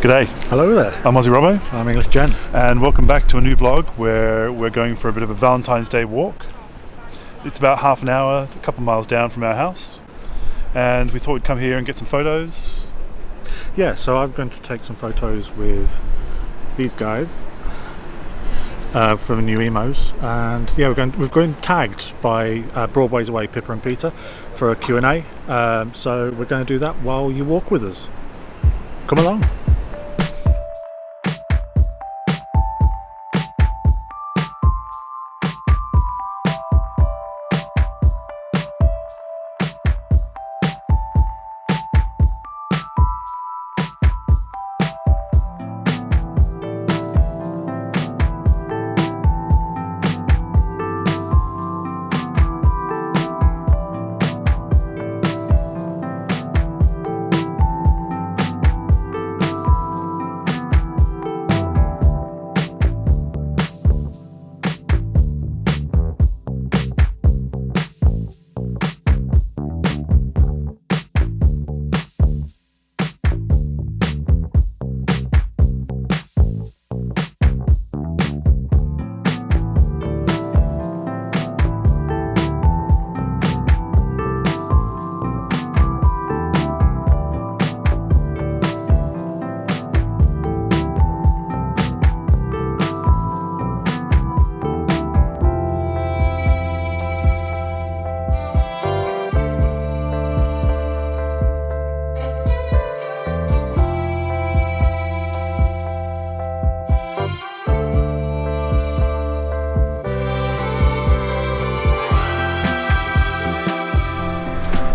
G'day. Hello there. I'm Aussie Robbo. I'm EnglishGent. And welcome back to a new vlog where we're going for a bit of a Valentine's Day walk. It's about half an hour, a couple of miles down from our house. And we thought we'd come here and get some photos. Yeah, so I'm going to take some photos with these guys from the nuiMOs. And yeah, we're going tagged by BroadwaysAway, Pippa and Peter for a Q&A. So we're going to do that while you walk with us. Come along.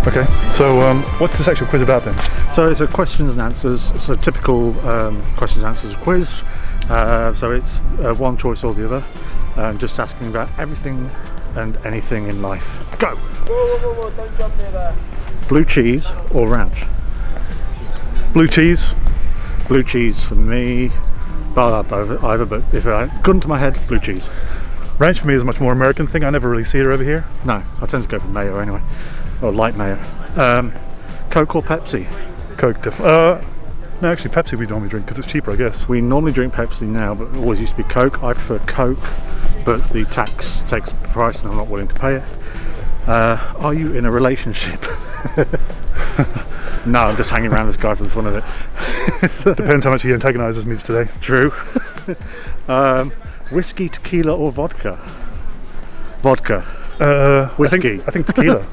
Okay, so what's this actual quiz about then? So it's a questions and answers, it's a typical questions and answers quiz. So it's one choice or the other, just asking about everything and anything in life. Go! Whoa, don't jump near there. Blue cheese or ranch? Blue cheese. Blue cheese for me. Well, either, but if I gun to my head, blue cheese. Ranch for me is a much more American thing. I never really see it over here. No, I tend to go for mayo anyway, or light mayo. Coke or Pepsi? Coke, no, actually Pepsi we normally drink because it's cheaper, I guess. We normally drink Pepsi now, but it always used to be Coke. I prefer Coke, but the tax takes the price and I'm not willing to pay it. Are you in a relationship? No, I'm just hanging around this guy for the fun of it. Depends how much he antagonises me today. True. Whiskey, tequila or vodka? Vodka. Whiskey. I think tequila.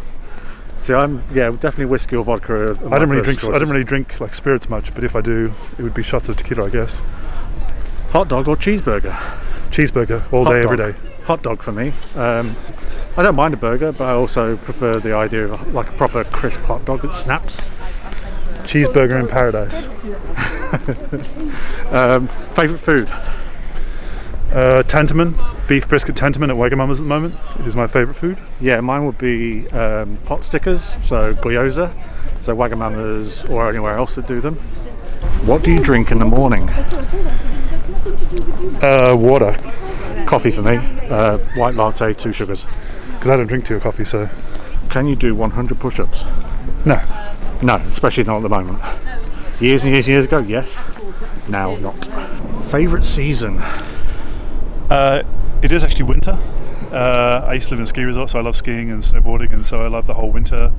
See, definitely whiskey or vodka. I don't really drink like spirits much, but if I do, it would be shots of tequila, I guess. Hot dog or cheeseburger? Cheeseburger all day, every day. Hot dog for me. I don't mind a burger, but I also prefer the idea of like a proper crisp hot dog that snaps. Cheeseburger in paradise. Favourite food? Tantaman, beef brisket tantaman at Wagamama's at the moment. It is my favourite food. Yeah, mine would be pot stickers, so gyoza, so Wagamama's or anywhere else that do them. What do you drink in the morning? Water. Coffee for me, white latte, 2 sugars. Because I don't drink tea or coffee, so... Can you do 100 push-ups? No. No, especially not at the moment. Years and years ago, yes. Now, not. Favourite season? It is actually winter. I used to live in a ski resort, so I love skiing and snowboarding, and so I love the whole winter.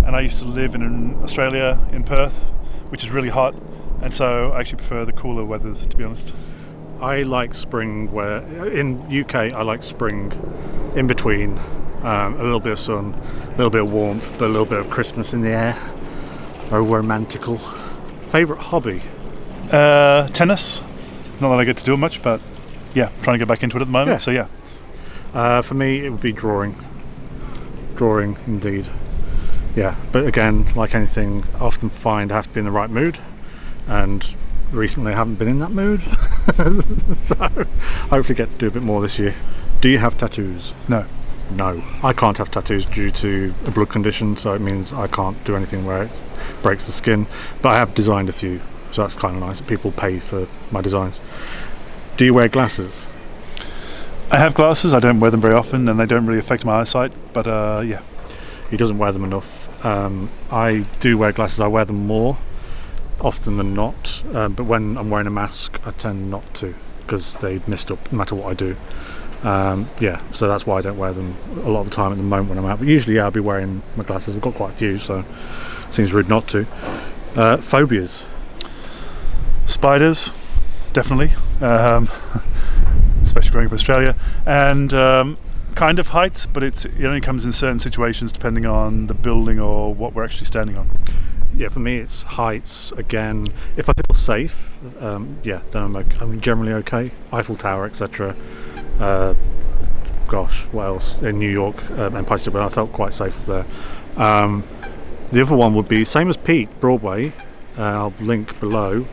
And I used to live in Australia, in Perth, which is really hot, and so I actually prefer the cooler weather, to be honest. I like spring, where in UK I like spring in between, a little bit of sun, a little bit of warmth, but a little bit of Christmas in the air. Oh, romantical. Favourite hobby? Tennis. Not that I get to do it much, but yeah, trying to get back into it at the moment, so yeah. For me it would be drawing. Drawing, indeed. Yeah, but again, like anything, I often find I have to be in the right mood, and recently I haven't been in that mood. So hopefully get to do a bit more this year. Do you have tattoos? No. No, I can't have tattoos due to a blood condition, so it means I can't do anything where it breaks the skin, but I have designed a few, so that's kind of nice that people pay for my designs. Do you wear glasses? I have glasses. I don't wear them very often, and they don't really affect my eyesight, but yeah. He doesn't wear them enough. I do wear glasses. I wear them more often than not, but when I'm wearing a mask, I tend not to because they mist up no matter what I do. So that's why I don't wear them a lot of the time at the moment when I'm out. But usually, I'll be wearing my glasses. I've got quite a few, so it seems rude not to. Phobias. Spiders, definitely, especially growing up in Australia, and kind of heights, but it only comes in certain situations depending on the building or what we're actually standing on. Yeah, for me it's heights again. If I feel safe, then I'm generally okay. Eiffel Tower, etc. What else? In New York, Empire State Building, I felt quite safe up there. The other one would be same as Pete, Broadway. I'll link below.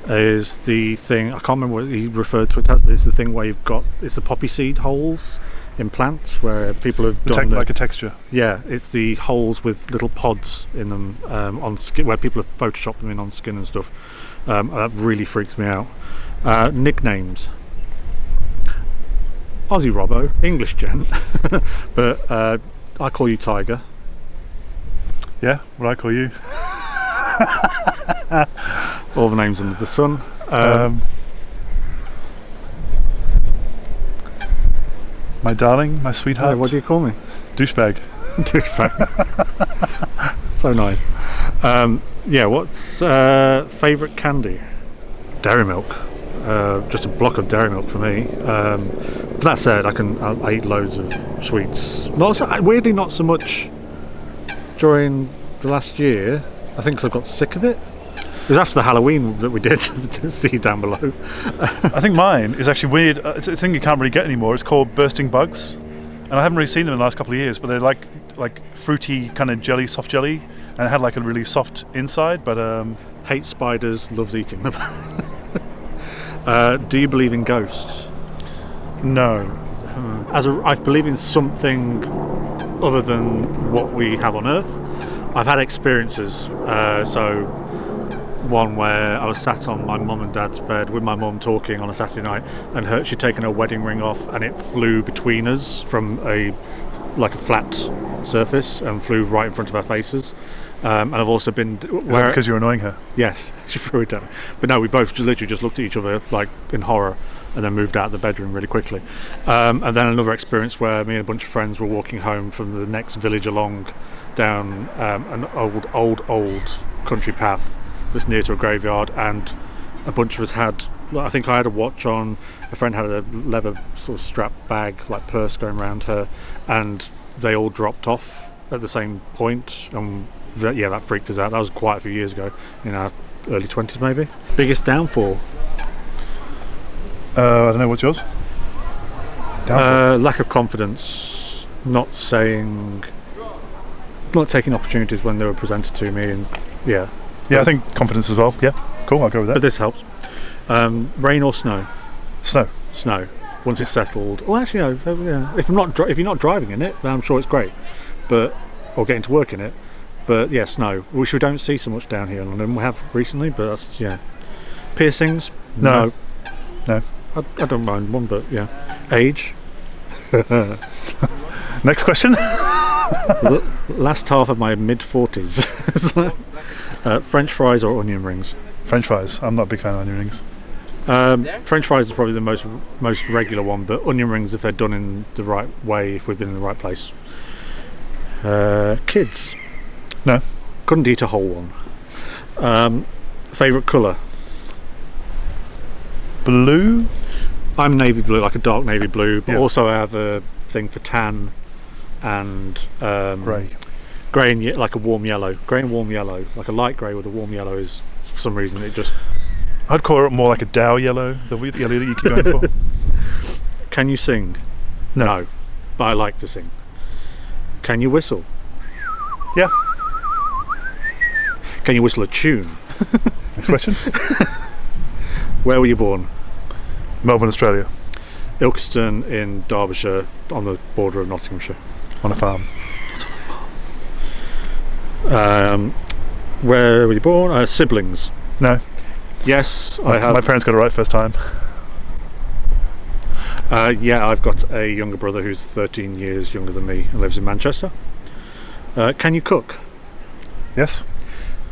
Is the thing, I can't remember what he referred to it as, but it's the thing where it's the poppy seed holes in plants where people have done like a texture. Yeah, it's the holes with little pods in them on skin, where people have photoshopped them in on skin and stuff. That really freaks me out. Nicknames. Aussie Robbo, EnglishGent, but I call you Tiger. Yeah, what I call you. All the names under the sun. My darling, my sweetheart. What do you call me? Douchebag. Douchebag. So nice. What's favourite candy? Dairy milk. Just a block of dairy milk for me. But that said, I eat loads of sweets. Weirdly, not so much during the last year. I think because I got sick of it. It was after the Halloween that we did. See down below. I think mine is actually weird. It's a thing you can't really get anymore. It's called bursting bugs, and I haven't really seen them in the last couple of years. But they're like fruity kind of jelly, soft jelly, and it had like a really soft inside. But hates spiders, loves eating them. Do you believe in ghosts? No. I believe in something other than what we have on Earth. I've had experiences. One where I was sat on my mum and dad's bed with my mum talking on a Saturday night, and she'd taken her wedding ring off, and it flew between us from a flat surface and flew right in front of our faces. And I've also been Is that because you're annoying her? Yes, she threw it at me. But no, we both literally just looked at each other like in horror, and then moved out of the bedroom really quickly. And then another experience where me and a bunch of friends were walking home from the next village along down an old country path that's near to a graveyard, and a bunch of us had, I think I had a watch on, a friend had a leather sort of strap bag, like purse going around her, and they all dropped off at the same point, and that freaked us out. That was quite a few years ago, in our early 20s maybe. Biggest downfall? I don't know, what's yours? Lack of confidence, not taking opportunities when they were presented to me, and yeah, I think confidence as well. Yeah, cool, I'll go with that. But this helps. Rain or snow? Snow. Once it's settled. Well, actually, no. Yeah. If you're not driving in it, then I'm sure it's great. Or getting to work in it. But yeah, snow, which we don't see so much down here in London. We have recently, but that's Piercings? No. I don't mind one, but yeah. Age? Next question. Last half of my mid-40s. French fries or onion rings? French fries. I'm not a big fan of onion rings. French fries is probably the most regular one, but onion rings if they're done in the right way, if we've been in the right place. Kids? No. Couldn't eat a whole one. Favourite colour? Blue? I'm navy blue, like a dark navy blue, but Yeah. also I have a thing for tan and Grey. Grey and like a warm yellow. Grey and warm yellow. Like a light grey with a warm yellow is, for some reason, it just... I'd call it more like a Dow yellow, the yellow that you keep going for. Can you sing? No, but I like to sing. Can you whistle? Yeah. Can you whistle a tune? Next question. Where were you born? Melbourne, Australia. Ilkeston in Derbyshire, on the border of Nottinghamshire. On a farm. Where were you born? Siblings? No. Yes, I have. My parents got it right first time. I've got a younger brother who's 13 years younger than me and lives in Manchester. Can you cook? Yes.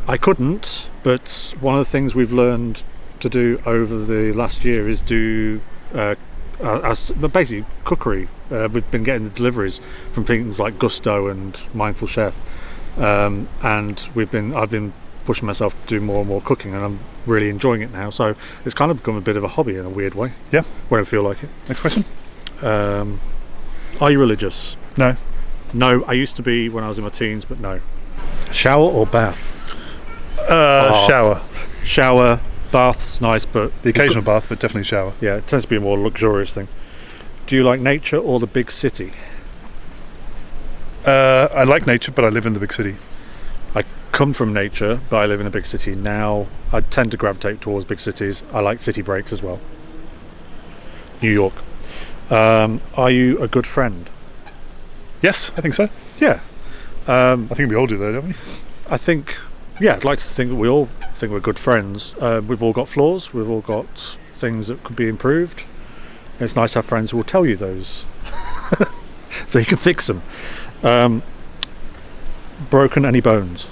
I couldn't, but one of the things we've learned to do over the last year is do basically cookery. We've been getting the deliveries from things like Gusto and Mindful Chef, and I've been pushing myself to do more and more cooking, and I'm really enjoying it now. So it's kind of become a bit of a hobby in a weird way. Yeah. When I feel like it. Next question. Are you religious? No. No, I used to be when I was in my teens, but no. Shower or bath? Shower. Shower. Bath's nice, but The occasional bath, but definitely shower. yeah, it tends to be a more luxurious thing. Do you like nature or the big city? I like nature, but I live in the big city. I come from nature, but I live in a big city now. I tend to gravitate towards big cities. I like city breaks as well. New York. Are you a good friend? Yes, I think so. Yeah. I think we all do, though, don't we? I think, yeah, I'd like to think that we all think we're good friends. We've all got flaws. We've all got things that could be improved. It's nice to have friends who will tell you those, so you can fix them. Broken any bones?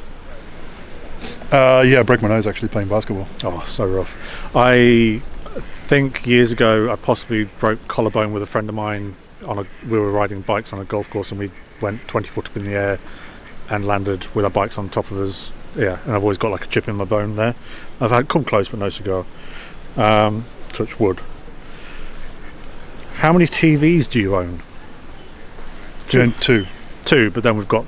Yeah, I broke my nose actually playing basketball. Oh, so rough. I think years ago I possibly broke collarbone with a friend of mine. We were riding bikes on a golf course, and we went 20 foot up in the air and landed with our bikes on top of us. Yeah, and I've always got like a chip in my bone there. I've had come close, but no cigar. Touch wood. How many TVs do you own? Two. Two, but then we've got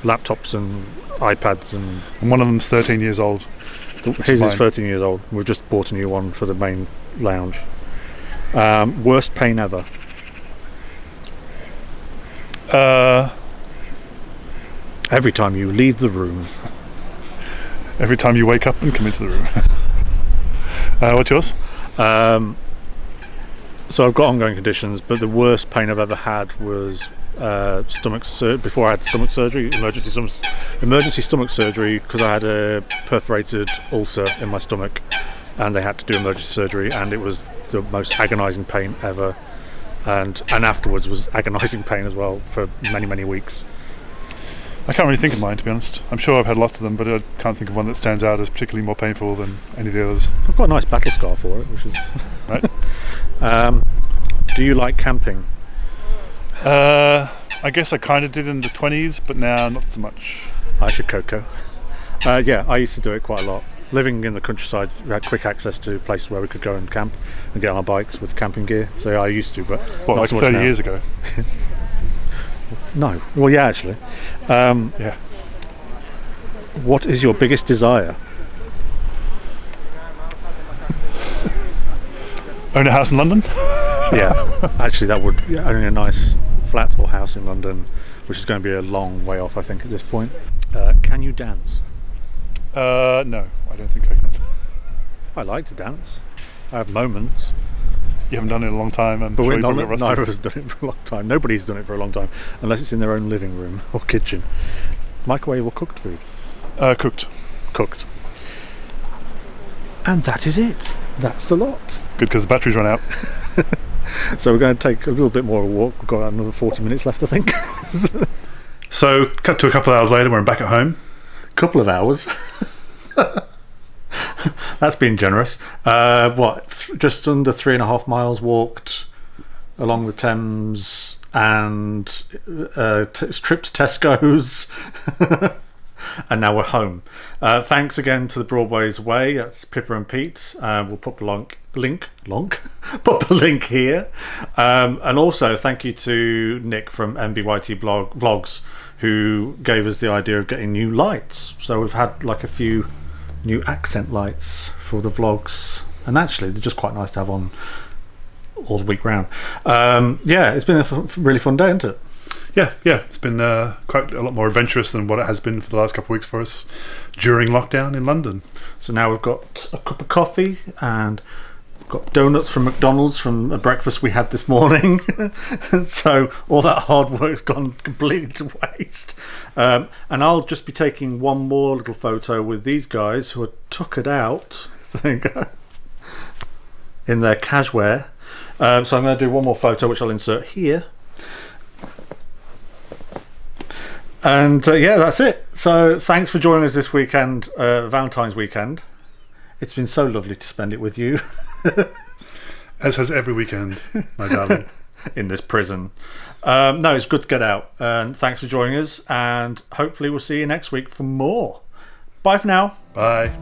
laptops and iPads, and one of them's 13 years old. his is 13 years old. We've just bought a new one for the main lounge. Worst pain ever? Every time you leave the room. Every time you wake up and come into the room. What's yours? So I've got ongoing conditions, but the worst pain I've ever had was before I had stomach surgery, emergency stomach surgery, because I had a perforated ulcer in my stomach, and they had to do emergency surgery, and it was the most agonising pain ever, and afterwards was agonising pain as well for many weeks. I can't really think of mine, to be honest. I'm sure I've had lots of them, but I can't think of one that stands out as particularly more painful than any of the others. I've got a nice battle scar for it, which is right. Do you like camping? I guess I kind of did in the 20s, but now not so much. I should Coco. Yeah, I used to do it quite a lot. Living in the countryside, we had quick access to places where we could go and camp and get on our bikes with camping gear. So yeah, I used to, but what, not like so much 30 now. years ago? No. Well, yeah, actually. Yeah. What is your biggest desire? Own a house in London? Yeah, actually, that would owning a nice flat or house in London, which is going to be a long way off, I think, at this point. Can you dance? No, I don't think I can. I like to dance. I have moments. You haven't done it in a long time, and but sure neither of us have done it for a long time. Nobody's done it for a long time, unless it's in their own living room or kitchen. Microwave or cooked food? Cooked. Cooked. And that is it. That's the lot. Good, because the batteries run out. So we're going to take a little bit more of a walk. We've got another 40 minutes left, I think. So, cut to a couple of hours later, we're back at home. Couple of hours. That's been generous. Just under 3.5 miles walked along the Thames, and trip to Tesco's. And now we're home. Thanks again to the BroadwaysAway. That's Pippa and Pete. We'll put the put the link here. And also thank you to Nick from MBYT Vlogs, who gave us the idea of getting new lights. So we've had like a few new accent lights for the vlogs, and actually they're just quite nice to have on all the week round. Yeah, it's been a really fun day, hasn't it? Yeah, it's been quite a lot more adventurous than what it has been for the last couple of weeks for us during lockdown in London. So now we've got a cup of coffee and we've got donuts from McDonald's from a breakfast we had this morning. So all that hard work's gone completely to waste. And I'll just be taking one more little photo with these guys who are tuckered out. There you go. In their cashwear. So I'm going to do one more photo, which I'll insert here. And yeah, that's it. So thanks for joining us this weekend, Valentine's weekend. It's been so lovely to spend it with you. As has every weekend, my darling. In this prison. No, it's good to get out. And thanks for joining us. And hopefully we'll see you next week for more. Bye for now. Bye.